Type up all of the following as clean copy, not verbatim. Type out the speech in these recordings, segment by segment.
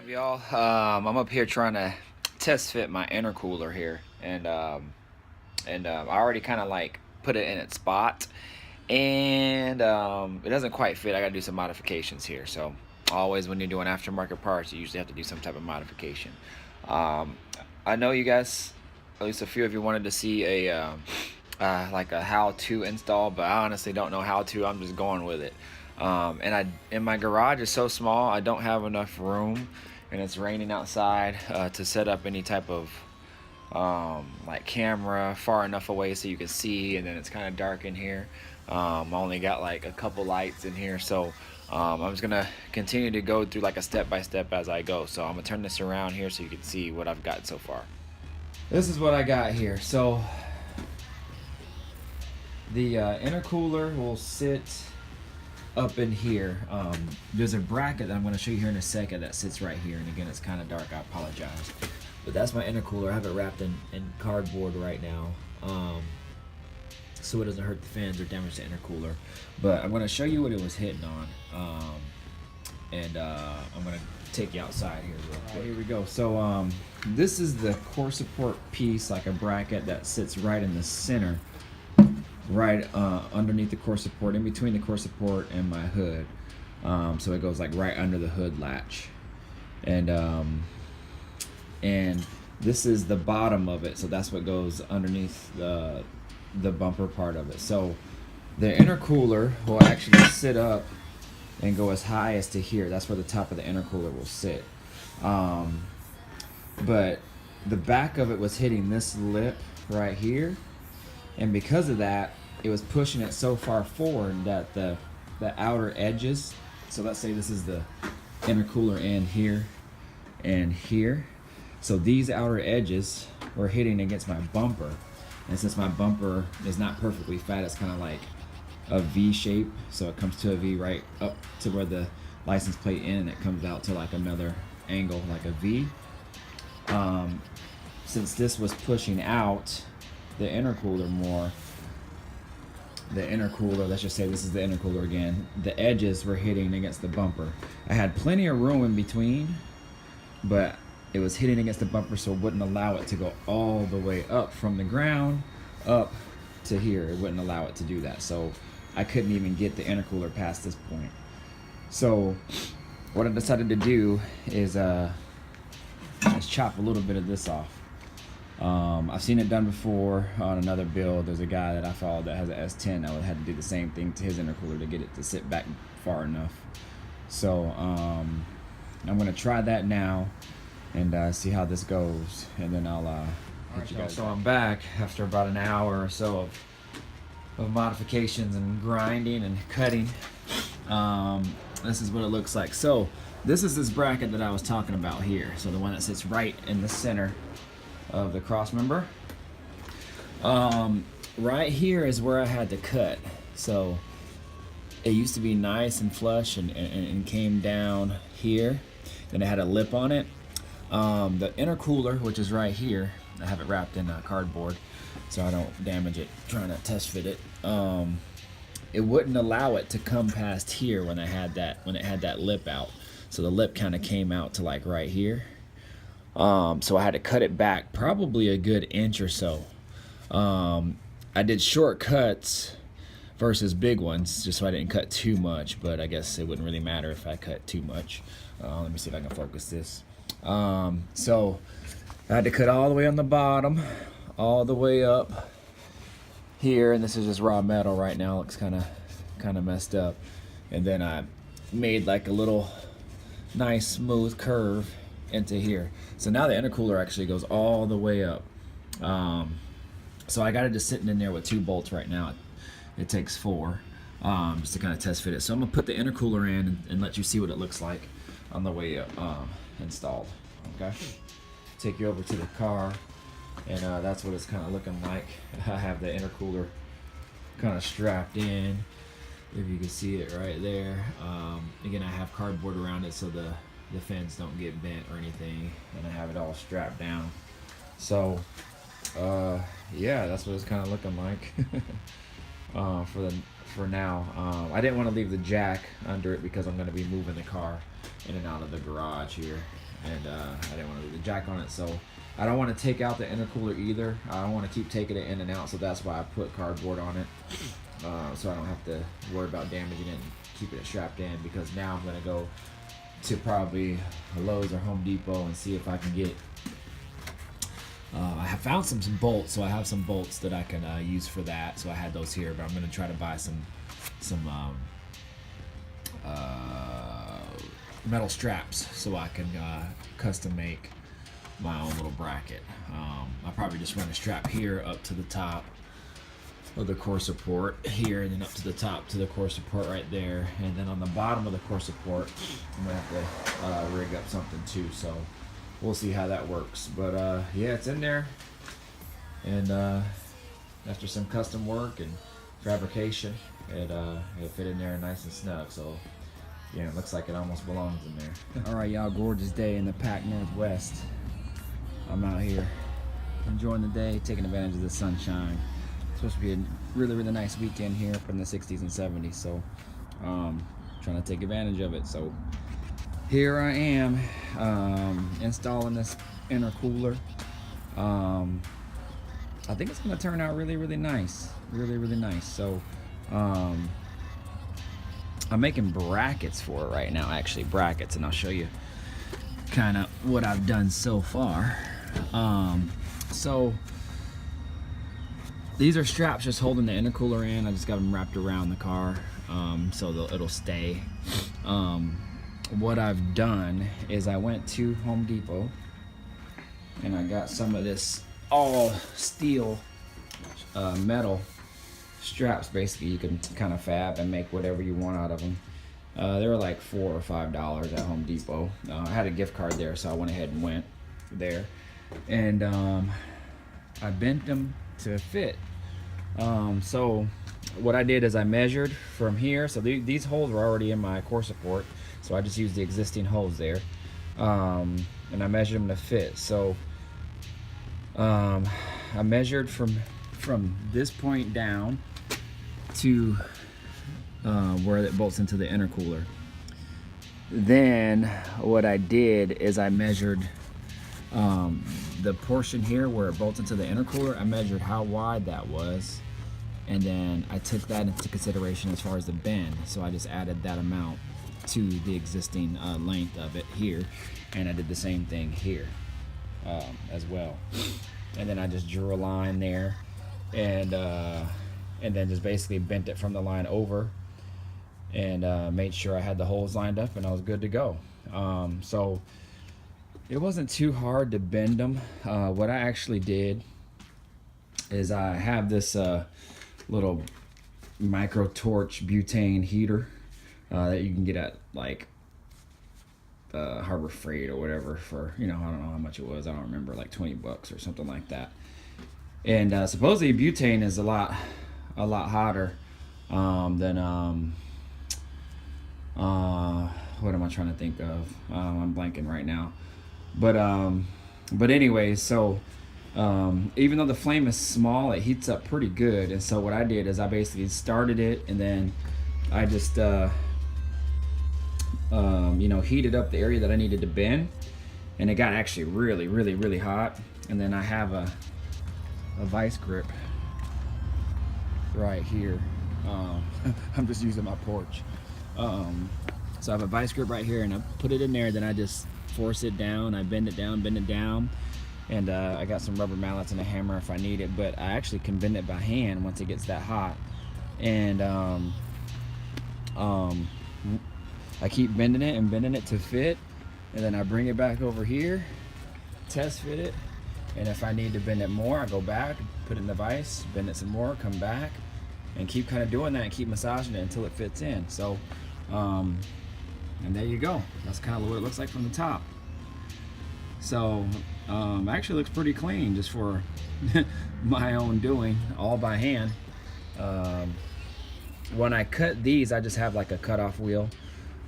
Y'all? I'm up here trying to test fit my intercooler here, and I already kind of like put it in its spot, and it doesn't quite fit. I gotta do some modifications here. So always when you're doing aftermarket parts, you usually have to do some type of modification. Um, I know you guys, at least a few of you, wanted to see a like a how-to install, but I honestly don't know how to. I'm just going with it. And my garage is so small, I don't have enough room, and it's raining outside to set up any type of like camera far enough away so you can see, and then it's kind of dark in here. I only got like a couple lights in here, so I'm just gonna continue to go through like a step-by-step as I go. So I'm gonna turn this around here so you can see what I've got so far. This is what I got here. So the intercooler will sit up in here. There's a bracket that I'm going to show you here in a second that sits right here, and again it's kind of dark, I apologize, but that's my intercooler. I have it wrapped in cardboard right now, so it doesn't hurt the fans or damage the intercooler, but I'm going to show you what it was hitting on, and I'm going to take you outside here real quick. Here we go. So this is the core support piece, like a bracket that sits right in the center, right underneath the core support, in between the core support and my hood. So it goes like right under the hood latch, and this is the bottom of it, so that's what goes underneath the bumper part of it. So the intercooler will actually sit up and go as high as to here. That's where the top of the intercooler will sit, but the back of it was hitting this lip right here, and because of that, it was pushing it so far forward that the outer edges, so let's say this is the intercooler end here and here, so these outer edges were hitting against my bumper, and since my bumper is not perfectly fat, it's kind of like a V shape, so it comes to a V right up to where the license plate ends, and it comes out to like another angle like a V. Since this was pushing out the intercooler more, let's just say this is the intercooler again, the edges were hitting against the bumper. I had plenty of room in between, but it was hitting against the bumper, so it wouldn't allow it to go all the way up from the ground up to here. It wouldn't allow it to do that, so I couldn't even get the intercooler past this point. So what I decided to do is let's chop a little bit of this off. I've seen it done before on another build. There's a guy that I followed that has an S10 that would have to do the same thing to his intercooler to get it to sit back far enough. So I'm gonna try that now and see how this goes, and then I'll let you guys. So I'm back after about an hour or so of modifications and grinding and cutting. This is what it looks like. So this is this bracket that I was talking about here. So the one that sits right in the center of the cross member. Right here is where I had to cut. So it used to be nice and flush and came down here. Then it had a lip on it. The intercooler, which is right here, I have it wrapped in cardboard so I don't damage it trying to test fit it. It wouldn't allow it to come past here when it had that lip out. So the lip kind of came out to like right here. So I had to cut it back probably a good inch or so. I did shortcuts versus big ones just so I didn't cut too much, but I guess it wouldn't really matter if I cut too much. Let me see if I can focus this. So I had to cut all the way on the bottom, all the way up here, and this is just raw metal right now. It looks kind of messed up, and then I made like a little nice smooth curve into here. So now the intercooler actually goes all the way up. So I got it just sitting in there with 2 bolts right now. It takes 4 just to kind of test fit it. So I'm gonna put the intercooler in and let you see what it looks like on the way up installed. Okay, take you over to the car, and that's what it's kind of looking like. I have the intercooler kind of strapped in, if you can see it right there. Again, I have cardboard around it so the fins don't get bent or anything, and I have it all strapped down. So yeah, that's what it's kind of looking like for now. I didn't want to leave the jack under it because I'm going to be moving the car in and out of the garage here, and I didn't want to leave the jack on it, so I don't want to take out the intercooler either. I don't want to keep taking it in and out, so that's why I put cardboard on it, so I don't have to worry about damaging it and keeping it strapped in, because now I'm going to go to probably Lowe's or Home Depot and see if I can get I have found some bolts, so I have some bolts that I can use for that. So I had those here, but I'm gonna try to buy some metal straps so I can custom make my own little bracket. I'll probably just run a strap here up to the top of the core support here, and then up to the top to the core support right there, and then on the bottom of the core support I'm gonna have to rig up something too. So we'll see how that works, but yeah, it's in there, and after some custom work and fabrication, it'll fit in there nice and snug. So yeah, it looks like it almost belongs in there. All right, y'all, gorgeous day in the Pac Northwest. I'm out here enjoying the day, taking advantage of the sunshine. It's supposed to be a really, really nice weekend here, up in the 60s and 70s, so trying to take advantage of it. So here I am, installing this intercooler. I think it's gonna turn out really, really nice. Really, really nice. So I'm making brackets for it right now, actually brackets, and I'll show you kind of what I've done so far. So these are straps just holding the intercooler in. I just got them wrapped around the car, so it'll stay. What I've done is I went to Home Depot and I got some of this all steel metal straps. Basically, you can kind of fab and make whatever you want out of them. They were like $4 or $5 at Home Depot. I had a gift card there, so I went ahead and went there, and I bent them to fit. So what I did is I measured from here. So these holes were already in my core support, so I just used the existing holes there, and I measured them to fit. So I measured from this point down to where it bolts into the intercooler. Then what I did is I measured the portion here where it bolts into the intercooler. I measured how wide that was, and then I took that into consideration as far as the bend. So I just added that amount to the existing length of it here, and I did the same thing here as well. And then I just drew a line there, and then just basically bent it from the line over, and made sure I had the holes lined up, and I was good to go. So it wasn't too hard to bend them. What I actually did is I have this little micro torch butane heater that you can get at like Harbor Freight or whatever for, I don't know how much it was. I don't remember, like 20 bucks or something like that. And supposedly butane is a lot hotter than what am I trying to think of? I'm blanking right now. But anyway, so even though the flame is small, it heats up pretty good. And so what I did is I basically started it, and then I just heated up the area that I needed to bend, and it got actually really, really, really hot. And then I have a vice grip right here. I'm just using my porch. So I have a vice grip right here, and I put it in there, then I just force it down. I bend it down, and I got some rubber mallets and a hammer if I need it, but I actually can bend it by hand once it gets that hot. And I keep bending it to fit, and then I bring it back over here, test fit it, and if I need to bend it more, I go back, put it in the vise, bend it some more, come back, and keep kind of doing that and keep massaging it until it fits in. So and there you go. That's kind of what it looks like from the top. So actually looks pretty clean just for my own doing, all by hand. When I cut these, I just have like a cutoff wheel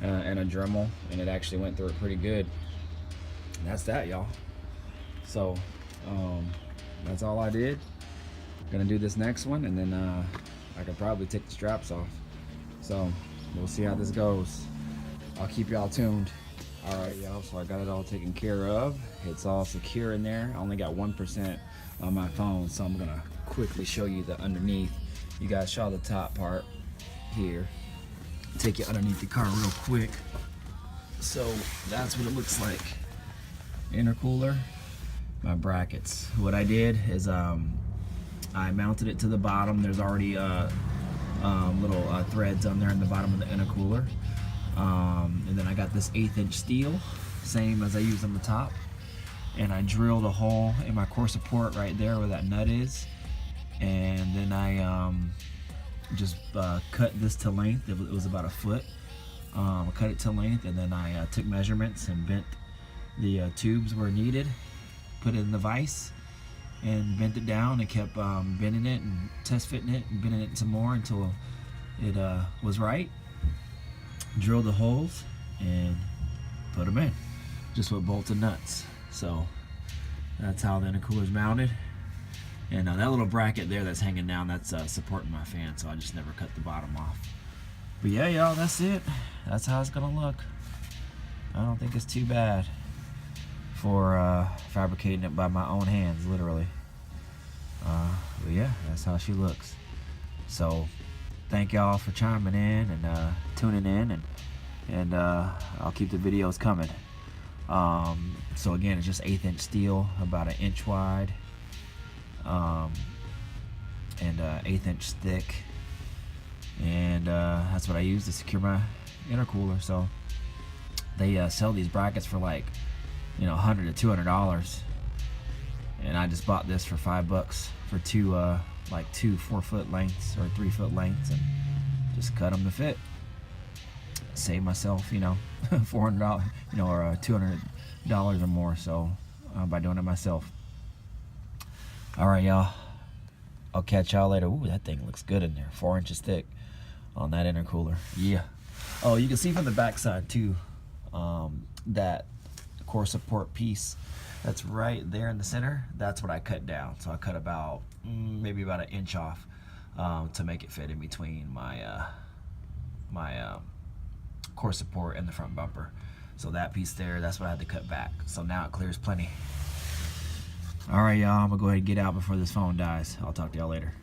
and a Dremel, and it actually went through it pretty good. And that's that, y'all. So that's all I did. Gonna do this next one, and then I could probably take the straps off. So we'll see how this goes. I'll keep y'all tuned. Alright y'all, so I got it all taken care of. It's all secure in there. I only got 1% on my phone, so I'm gonna quickly show you the underneath. You guys saw the top part here. Take you underneath the car real quick. So that's what it looks like. Intercooler, my brackets. What I did is I mounted it to the bottom. There's already little threads on there in the bottom of the intercooler. And then I got this 1/8" steel, same as I used on the top. And I drilled a hole in my core support right there where that nut is. And then I just cut this to length. It was about 1 foot. I cut it to length, and then I took measurements and bent the tubes where needed, put it in the vise, and bent it down, and kept bending it and test fitting it and bending it some more until it was right. Drilled the holes and put them in, just with bolts and nuts. So that's how the intercooler is mounted. And that little bracket there that's hanging down, that's supporting my fan, so I just never cut the bottom off. But yeah, y'all, that's it. That's how it's gonna look. I don't think it's too bad for fabricating it by my own hands, literally. But yeah, that's how she looks. So thank y'all for chiming in and tuning in, and I'll keep the videos coming. So again, it's just 1/8" steel, about 1 inch wide, and 1/8" thick, and that's what I use to secure my intercooler. So they sell these brackets for like, you know, $100 to $200, and I just bought this for $5 for two like 2 4-foot lengths or 3-foot lengths, and just cut them to fit. Save myself, you know, $400, you know, or $200 or more, so by doing it myself. All right, y'all, I'll catch y'all later. Ooh, that thing looks good in there. 4 inches thick on that intercooler. Yeah. Oh, you can see from the backside too, that core support piece that's right there in the center, that's what I cut down. So I cut about maybe about 1 inch off to make it fit in between my core support and the front bumper. So that piece there, that's what I had to cut back. So now it clears plenty. All right, y'all, I'm gonna go ahead and get out before this phone dies. I'll talk to y'all later.